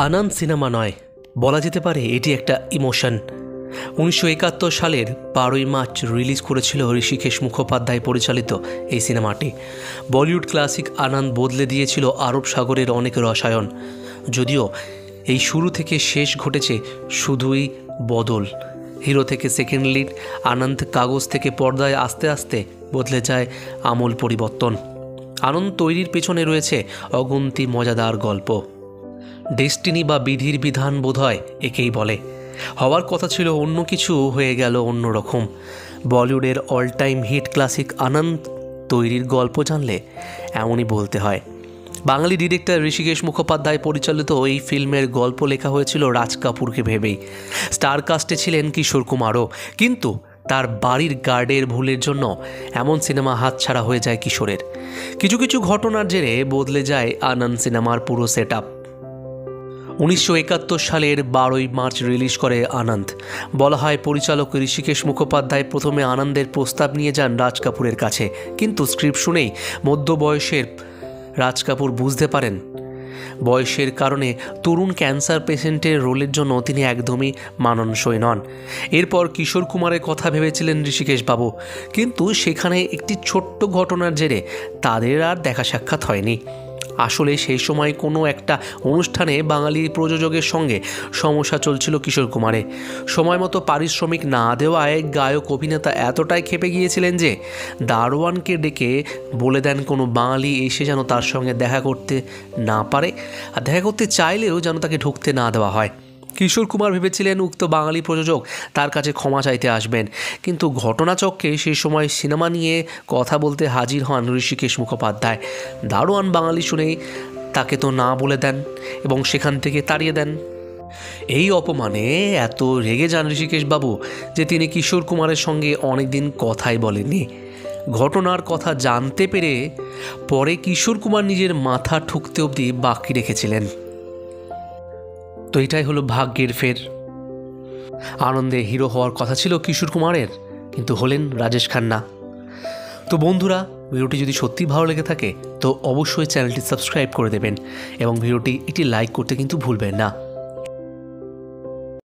আনন্দ cinema নয়, বলা যেতে পারে এটি একটা ইমোশন। 1971 সালের 12ই মার্চ রিলিজ করেছিল ঋষিকেশ মুখোপাধ্যায় পরিচালিত এই সিনেমাটি। বলিউড ক্লাসিক আনন্দ বদলে দিয়েছিল আরব সাগরের অনেক রসায়ন। যদিও এই শুরু থেকে শেষ ঘটেছে শুধুই বদল। হিরো থেকে সেকেন্ড লিড, আনন্দ কাগজ থেকে পর্দায় আস্তে আস্তে বদলে যায় আমূল পরিবর্তন। আনন্দ তৈরির পেছনে রয়েছে অগুন্তি মজাদার গল্প। ডেস্টিনি বা বিধির বিধান বোধহয় একেই বলে। হওয়ার কথা ছিল অন্য কিছু, হয়ে গেল অন্যরকম। বলিউডের অল টাইম হিট ক্লাসিক আনন্দ তৈরির গল্প জানলে এমনই বলতে হয়। বাঙালি ডিরেক্টর ঋষিকেশ মুখোপাধ্যায় পরিচালিত এই ফিল্মের গল্প লেখা হয়েছিল রাজ কাপুরকে ভেবেই। স্টার কাস্টে ছিলেন কিশোর কুমারও, কিন্তু তার বাড়ির গার্ডের ভুলের জন্য এমন সিনেমা হাতছাড়া হয়ে যায় কিশোরের। কিছু কিছু ঘটনার জেরে বদলে যায় আনন্দ সিনেমার পুরো সেট আপ। 1971 সালের 12ই মার্চ রিলিজ করে আনন্দ। বলা হয় পরিচালক ঋষিকেশ মুখোপাধ্যায় প্রথমে আনন্দের প্রস্তাব নিয়ে যান রাজ কাপুরের কাছে, কিন্তু স্ক্রিপ্ট শুনেই মধ্যবয়সের রাজ কাপুর বুঝতে পারেন বয়সের কারণে তরুণ ক্যান্সার পেশেন্টের রোলের জন্য তিনি একদমই মানানসই নন। এরপর কিশোর কুমারের কথা ভেবেছিলেন ঋষিকেশ বাবু, কিন্তু সেখানে একটি ছোট্ট ঘটনার জেরে তাদের আর দেখা সাক্ষাৎ হয়নি। আসলে সেই সময় কোনো একটা অনুষ্ঠানে বাঙালি প্রযোজকের সঙ্গে সমস্যা চলছিল কিশোর কুমারে। সময় মতো পারিশ্রমিক না দেওয়ায় গায়ক অভিনেতা এতটাই ক্ষেপে গিয়েছিলেন যে দারোয়ানকে ডেকে বলে দেন কোনো বাঙালি এসে যেন তার সঙ্গে দেখা করতে না পারে, আর দেখা করতে চাইলেও যেন তাকে ঢুকতে না দেওয়া হয়। কিশোর কুমার ভেবেছিলেন উক্ত বাঙালি প্রযোজক তার কাছে ক্ষমা চাইতে আসবেন, কিন্তু ঘটনাচক্রে সেই সময় সিনেমা নিয়ে কথা বলতে হাজির হন ঋষিকেশ মুখোপাধ্যায়। দারোয়ান বাঙালি শুনেই তাকে তো না বলে দেন এবং সেখান থেকে তাড়িয়ে দেন। এই অপমানে এত রেগে যান ঋষিকেশ বাবু যে তিনি কিশোর কুমারের সঙ্গে অনেকদিন কথাই বলেননি। ঘটনার কথা জানতে পেরে পরে কিশোর কুমার নিজের মাথা ঠুকতে অবধি বাকি রেখেছিলেন। তো এটাই হলো ভাগ্যের ফের। আনন্দে হিরো হওয়ার কথা ছিল কিশোর কুমারের, কিন্তু হলেন রাজেশ খান্না। তো বন্ধুরা, ভিডিওটি যদি সত্যি ভালো লেগে থাকে তো অবশ্যই চ্যানেলটি সাবস্ক্রাইব করে দেবেন এবং ভিডিওটি একটি লাইক করতে কিন্তু ভুলবেন না।